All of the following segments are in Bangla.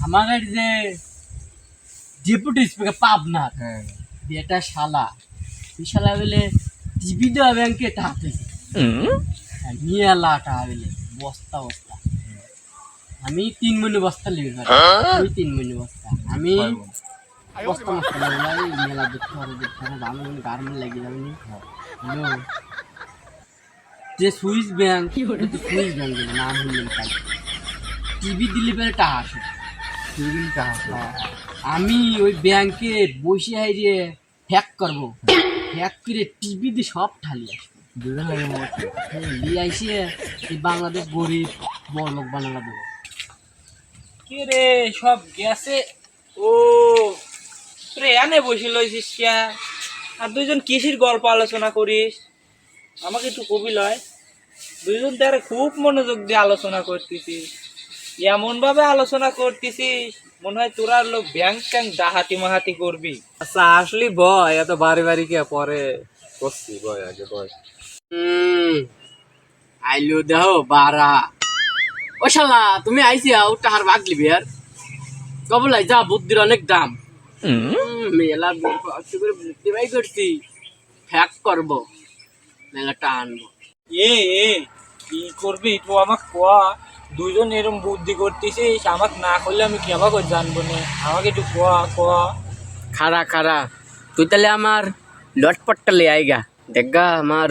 আমাদের যে ডেপুটি স্পিকার পাবনার এটা শালা শালা বলে টিভি দেওয়া ব্যাংকে টাকা নিয়ে লাটা বলে বস্তা বস্তা আমি 3 মণি বস্তা লিখে ওই 3 মণি বস্তা আমি বস্তা মস্তা মেলা দেখতে ভালো গার্মেন্ট লাগিয়ে যাবে হ্যালো যে সুইস ব্যাংক সুইস ব্যাংক নাম হলেন কাল টিভি দিলে পরে টাকা আসে আমি ওই ব্যাংকে বসে হারিয়ে হ্যাক করবো হ্যাক করে টিভি দিয়ে সব ঠালি আসবে আইসে এই বাংলাদেশ গরিব বড় লোক বানালা দেবো কে রে সব গেছে ও তোরে এনে বসে লইছিস কিয়া আর দুইজন কিসির গল্প আলোচনা করিস আমাকে একটু কবি লয় দুইজন তার খুব মনোযোগ দিয়ে আলোচনা করতেছিস এমন ভাবে আলোচনা করতেছিস মনে হয় তোরা লোক ব্যাংক ট্যাঙ্ক ডাহাতি মাহাতি করবি। আচ্ছা আসলি বয় এত বাড়ি বাড়ি কে পরে করছি বয় আগে বয় আইলো দেহ বারা ও শালা তুমি আইসি আও টাহার ভাগ লিবি আর কবলাই যা বুদ্ধির অনেক দাম মেলা বুদ্ধি ভাই করছি হ্যাক করবো মেলাটা আনবো এ কি করবি তো আমাকে কোয়া দুইজন এরকম বুদ্ধি করতেছিস আমাকে না করলে আমি কেবা করে জানবো না আমাকে একটু কোয়া খারা খারা তুই তাহলে আমার লটপটটা লে আইগা দেখগা আমার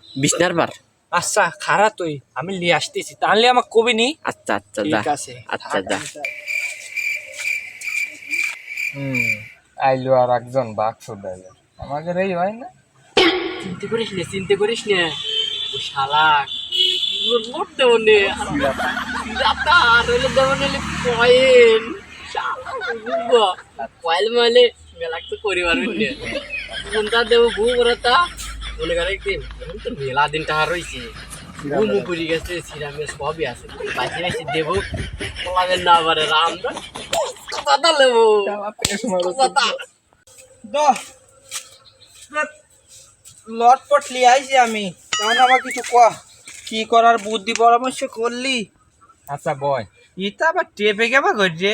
বিছনার বার আচ্ছা খারা তুই আমি লিয়ে আসতেছি তাহলে আমাকে কবি নি আচ্ছা আচ্ছা যা ঠিক আছে আচ্ছা যা আইলো আর একজন বাক্স দেয় আমাদের এই হয় না চিন্তা করিস নে ও শালা লোট দেবো নে আর হইলে দেবো নিলে কয়েন শালা বুঝবো কয়েল মাইলে মেলা তো করি পারবি নে কোনটা দেবো বউ বড়টা মনে করে একদিন এখন তো মেলা দিন টাকা রয়েছে ঘুমু পড়ে গেছে সিরামের সবই আছে বাঁচি বাঁচি দেবো বলাবেন না পারে রাম কথা লেবো কথা লটপট লিয়ে আইছি আমি তখন আমার কিছু কোয়া কি করার বুদ্ধি পরামর্শ করলি আচ্ছা বয় ইটা আবার টেপে কেবা করছে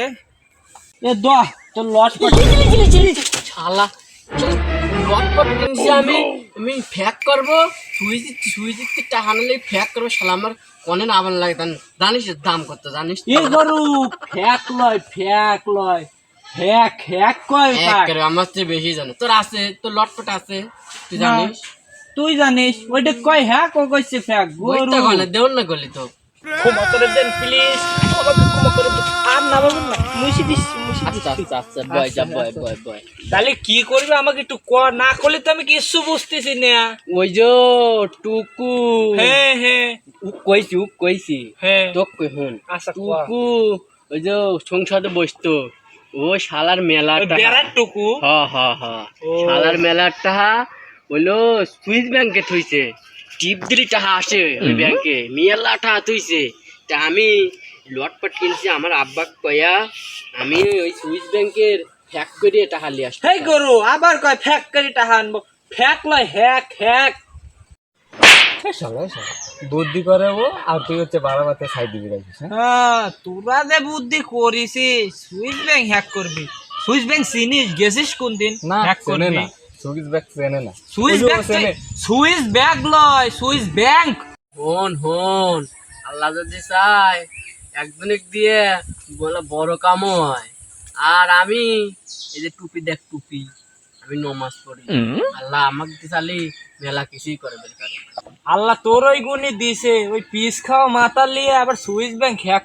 এ দহ তোর লটপট শালা লটপট কিনছি আমি ফ্যাক করবো সুইচ টাকা নালে ফ্যাক করবো শালা আমার কনে না আবার লাগে জানিস দাম কত জানিস এ গরু ফ্যাক লয় হ্যাক কয় আমার চেয়ে বেশি জানে তোর আছে তোর লটপট আছে তুই জানিস তুই জানিস ওইটা কয় হ্যাক ও কইছে ফ্যাক গরু দেউন না গলি তো ক্ষমা করে দেন প্লিজ আমাকে ক্ষমা করে দেন আর না বাবু না মুছি দিস আচ্ছা আচ্ছা আচ্ছা বয় যা বয় তাহলে কি করবে আমাকে একটু না করলে তো আমি কিছু বুঝতেছি না ওই যে টুকু হ্যাঁ উক কইছি হ্যাঁ তোক কই হুন আচ্ছা টুকু ওই যে সংসদে বসতো ও শালার মেলাটা বেড়ার টুকু হ্যাঁ শালার মেলাটা হইলো সুইস ব্যাংকে থইছে টিপ দিলি টাকা আসে ওই ব্যাংকে মেলা টাকা থইছে তা আমি লটপট কিনছি আমার আব্বাক কয়া আমি ওই সুইস ব্যাংকের হ্যাক করে টাকা লিয়ে আসছি হেই গরু আবার কয় ফ্যাক করে টাকা আনবো ফ্যাক লয় হ্যাক বুদ্ধি করে ও আর তুই হচ্ছে বারাবাতে সাইড দিবি রাখিস হ্যাঁ তোরা যে বুদ্ধি করিস সুইস ব্যাংক হ্যাক করবি সুইস ব্যাংক চিনিস গেছিস কোন দিন না হ্যাক করবি না সুইস ব্যাগ চেনে না সুইস ব্যাগ লয় সুইস ব্যাংক হন আল্লাহ যদি চায় একদিন দিয়ে বলে বড় কাম হয় আর আমি এই যে টুপি দেখ টুপি আমি নমাজ পড়ি আল্লাহ আমাকে চালি মেলা কিছুই করে বের আল্লাহ তোর ওই গুণই দিছে ওই পিস খাওয়া মাথা লিয়ে আবার সুইস ব্যাংক হ্যাক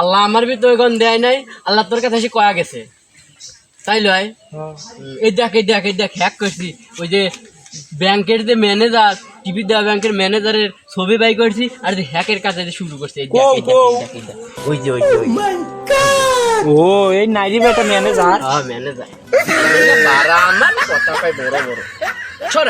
আল্লাহ আমার ভিতরে গন দেয় নাই আল্লাহ তোর কাছে এসে কয়া গেছে তাই লয় এই দেখ হ্যাক করছি ওই যে ব্যাংকের যে ম্যানেজার টিভি দেওয়া ব্যাংকের ম্যানেজারের ছবি বাই করছি আর যে হ্যাকের কাজে শুরু করছি ওই যে ও এই নাইরি বেটা ম্যানেজার ম্যানেজার আমার কথা বড় ছোট